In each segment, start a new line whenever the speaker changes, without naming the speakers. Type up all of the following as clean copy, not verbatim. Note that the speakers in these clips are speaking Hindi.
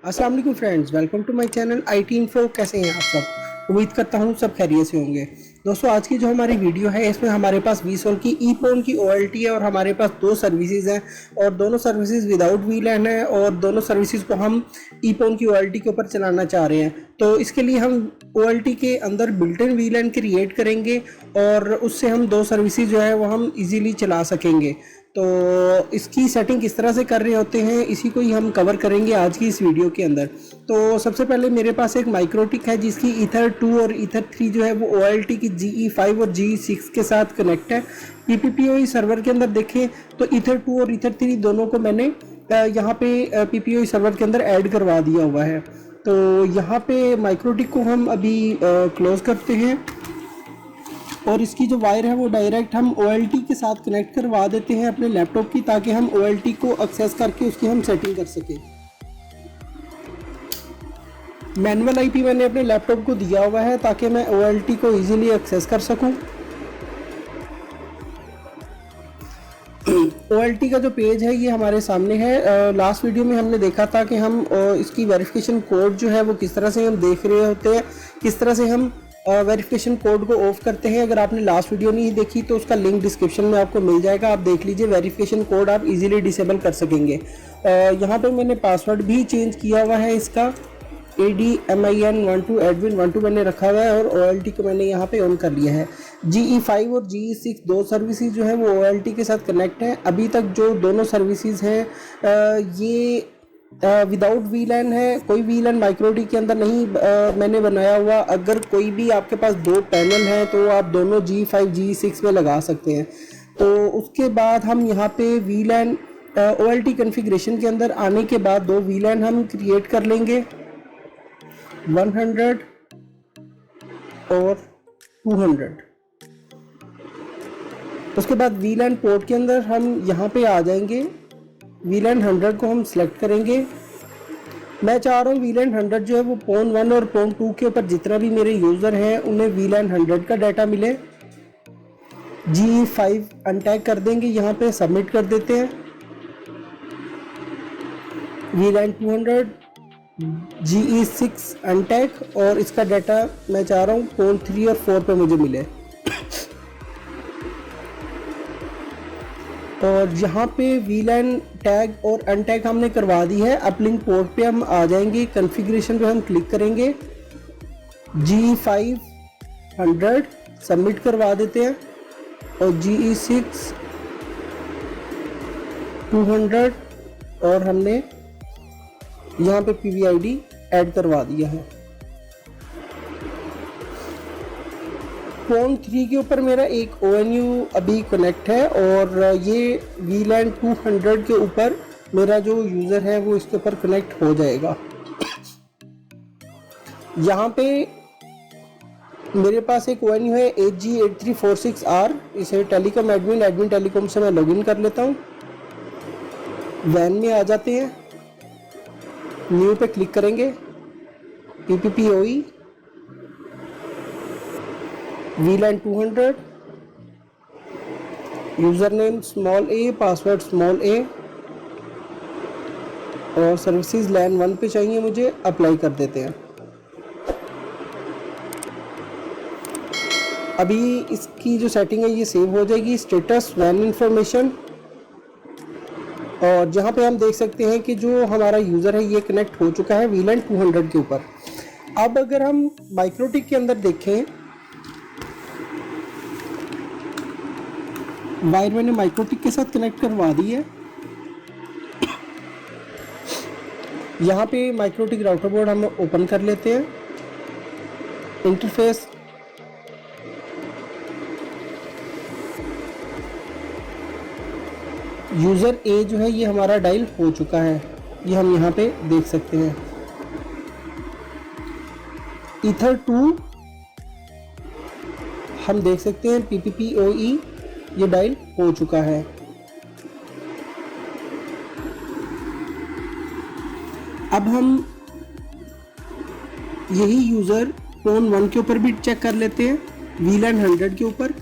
अस्सलाम वालेकुम friends, welcome to my channel IT info. कैसे हैं आप सब? उम्मीद करता हूँ सब खैरियत से होंगे। दोस्तों, आज की जो हमारी वीडियो है इसमें हमारे पास VSOL की ePON की OLT है और हमारे पास दो सर्विसेज हैं और दोनों सर्विसेज विदाउट VLAN है और दोनों सर्विसेज को हम ePON की OLT के ऊपर चलाना चाह रहे हैं। तो इसके लिए हम OLT के अंदर बिल्ट इन VLAN क्रिएट करेंगे और उससे हम दो सर्विसेज जो है वो हम इजीली चला सकेंगे। तो इसकी सेटिंग किस तरह से कर रहे होते हैं इसी को ही हम कवर करेंगे आज की इस वीडियो के अंदर। तो सबसे पहले मेरे पास एक माइक्रोटिक है जिसकी ईथर 2 और ईथर 3 जो है वो OLT की GE5 और GE6 के साथ कनेक्ट है। PPPoE सर्वर के अंदर देखें तो ईथर 2 और ईथर 3 दोनों को मैंने यहाँ पे PPPoE सर्वर के अंदर ऐड करवा दिया हुआ है। तो यहाँ पे माइक्रोटिक को हम अभी क्लोज करते हैं और इसकी जो वायर है वो डायरेक्ट हम OLT के साथ कनेक्ट करवा देते हैं अपने लैपटॉप की, ताकि हम OLT को एक्सेस करके उसकी हम सेटिंग कर सकें। मैनुअल IP मैंने अपने लैपटॉप को दिया हुआ है ताकि मैं OLT को इजीली एक्सेस कर सकूं। OLT का जो पेज है ये हमारे सामने है। लास्ट वीडियो में हमने देखा था कि हम इसकी वेरिफिकेशन कोड जो है वो किस तरह से हम देख रहे होते हैं, किस तरह से हम वेरिफिकेशन कोड को ऑफ करते हैं। अगर आपने लास्ट वीडियो नहीं देखी तो उसका लिंक डिस्क्रिप्शन में आपको मिल जाएगा, आप देख लीजिए। वेरिफिकेशन कोड आप इजीली डिसेबल कर सकेंगे। यहाँ पे मैंने पासवर्ड भी चेंज किया हुआ है इसका, ADMIN12 admin12 मैंने रखा हुआ है और OLT को मैंने यहाँ पे ऑन कर लिया है। GE5 और GE6 दो सर्विसेज जो है वो OLT के साथ कनेक्ट हैं। अभी तक जो दोनों सर्विसेज हैं ये विदाउट VLAN है, कोई VLAN माइक्रोटिक के अंदर नहीं मैंने बनाया हुआ। अगर कोई भी आपके पास दो पैनल हैं तो आप दोनों GE5 GE6 में लगा सकते हैं। तो उसके बाद हम यहाँ पे VLAN OLT कॉन्फ़िगरेशन के अंदर आने के बाद दो VLAN हम क्रिएट कर लेंगे, 100 और 200। उसके बाद VLAN पोर्ट के अंदर हम यहाँ पे आ जाएंगे, VLAN 100 को हम सिलेक्ट करेंगे। मैं चाह रहा हूँ VLAN 100 जो है वो PON 1 और PON 2 के ऊपर जितना भी मेरे यूज़र हैं उन्हें VLAN 100 का डाटा मिले। GE5 अनटैग कर देंगे, यहाँ पे सबमिट कर देते हैं। VLAN 200 GE6 अनटैग और इसका डाटा मैं चाह रहा हूँ PON 3 और 4 पे मुझे मिले। और यहाँ पे VLAN टैग और अनटैग हमने करवा दी है। अपलिंक पोर्ट पे हम आ जाएंगे, कॉन्फ़िगरेशन पे हम क्लिक करेंगे, GE5 100 सबमिट करवा देते हैं और GE6 200 और हमने यहाँ पे PVID ऐड करवा दिया है। PON 3 के ऊपर मेरा एक ONU अभी कनेक्ट है और ये VLAN 200 के ऊपर मेरा जो यूज़र है वो इसके ऊपर कनेक्ट हो जाएगा। यहाँ पे मेरे पास एक ONU है HG8346R, इसे टेलीकॉम एडमिन टेलीकॉम से मैं लॉगिन कर लेता हूँ। वैन में आ जाते हैं, न्यू पे क्लिक करेंगे, PPPoE VLAN 200, user name small a, password small a और सर्विसेज LAN 1 पे चाहिए मुझे, अप्लाई कर देते हैं। अभी इसकी जो सेटिंग है ये सेव हो जाएगी। स्टेटस वैन इंफॉर्मेशन, और जहाँ पे हम देख सकते हैं कि जो हमारा यूज़र है ये कनेक्ट हो चुका है VLAN 200 के ऊपर। अब अगर हम माइक्रोटिक के अंदर देखें, वायर मैंने माइक्रोटिक के साथ कनेक्ट करवा दी है। यहाँ पे माइक्रोटिक राउटर बोर्ड हम ओपन कर लेते हैं। इंटरफेस, यूज़र A जो है ये हमारा डायल हो चुका है, ये हम यहाँ पे देख सकते हैं। ईथर 2 हम देख सकते हैं, PPPoE ये डायल हो चुका है। अब हम यही यूज़र PON 1 के ऊपर भी चेक कर लेते हैं, VLAN 100 के ऊपर।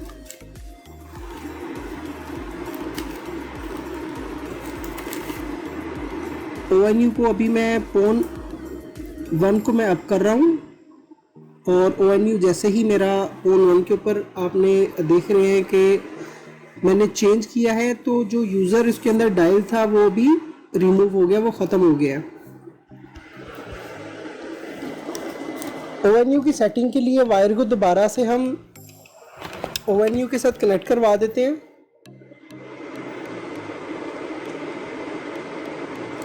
ONU को अभी मैं PON 1 को मैं अप कर रहा हूँ और ONU जैसे ही मेरा पोन 1 के ऊपर आपने देख रहे हैं कि मैंने चेंज किया है, तो जो यूज़र इसके अंदर डायल था वो भी रिमूव हो गया, वो ख़त्म हो गया। ONU की सेटिंग के लिए वायर को दोबारा से हम ONU के साथ कनेक्ट करवा देते हैं।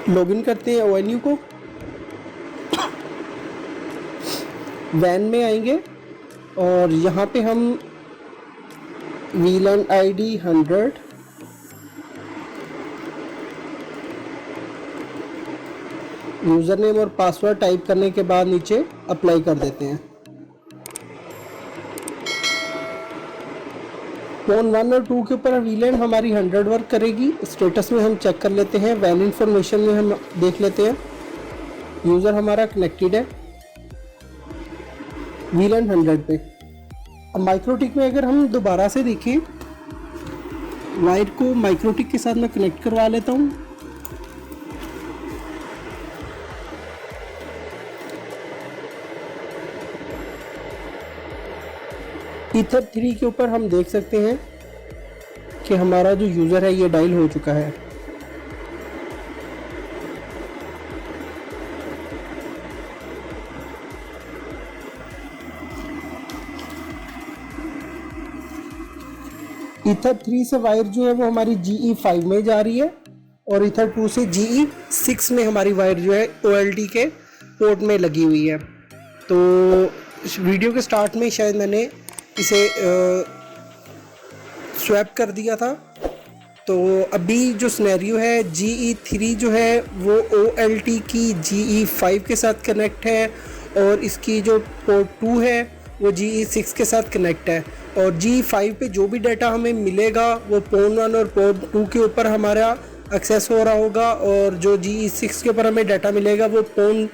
लॉगिन करते हैं ONU को, वैन में आएंगे और यहाँ पे हम VLAN ID 100 यूज़र नेम और पासवर्ड टाइप करने के बाद नीचे अप्लाई कर देते हैं। पोन 1 और 2 के ऊपर VLAN हमारी 100 वर्क करेगी। स्टेटस में हम चेक कर लेते हैं, वैन इंफॉर्मेशन में हम देख लेते हैं यूज़र हमारा कनेक्टेड है VLAN 100 पे। अब माइक्रोटिक में अगर हम दोबारा से देखें, वायर को माइक्रोटिक के साथ मैं कनेक्ट करवा लेता हूँ। ईथर 3 के ऊपर हम देख सकते हैं कि हमारा जो यूज़र है ये डायल हो चुका है। ईथर 3 से वायर जो है वो हमारी GE5 में जा रही है और ईथर 2 से GE6 में हमारी वायर जो है OLT के पोर्ट में लगी हुई है। तो वीडियो के स्टार्ट में शायद मैंने इसे स्वैप कर दिया था। तो अभी जो सिनेरियो है, GE3 जो है वो OLT की GE5 के साथ कनेक्ट है और इसकी जो पोर्ट 2 है वो GE6 के साथ कनेक्ट है। और GE5 पे जो भी डाटा हमें मिलेगा वो पोन 1 और पोन 2 के ऊपर हमारा एक्सेस हो रहा होगा और जो GE6 के ऊपर हमें डाटा मिलेगा वो पोन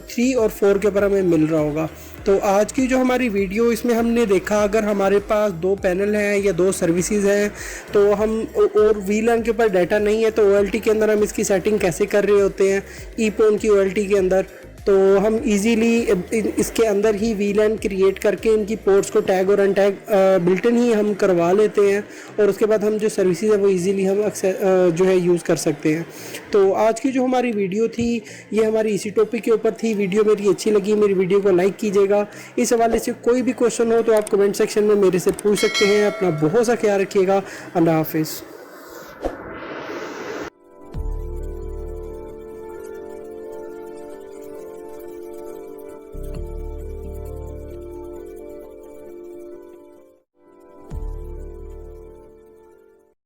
3 और 4 के ऊपर हमें मिल रहा होगा। तो आज की जो हमारी वीडियो, इसमें हमने देखा अगर हमारे पास 2 पैनल हैं या 2 सर्विसेज हैं तो हम और VLAN के ऊपर डाटा नहीं है तो OLT के अंदर हम इसकी सेटिंग कैसे कर रहे होते हैं ईपोन की OLT के अंदर। तो हम इजीली इसके अंदर ही VLAN क्रिएट करके इनकी पोर्ट्स को टैग और अनटैग बिल्टन ही हम करवा लेते हैं और उसके बाद हम जो सर्विसेज है वो इजीली हम जो है यूज़ कर सकते हैं। तो आज की जो हमारी वीडियो थी ये हमारी इसी टॉपिक के ऊपर थी। वीडियो मेरी अच्छी लगी, मेरी वीडियो को लाइक कीजिएगा। इस हवाले से कोई भी क्वेश्चन हो तो आप कमेंट सेक्शन में मेरे से पूछ सकते हैं। अपना बहुत सा ख्याल रखिएगा। अल्लाह हाफिज़।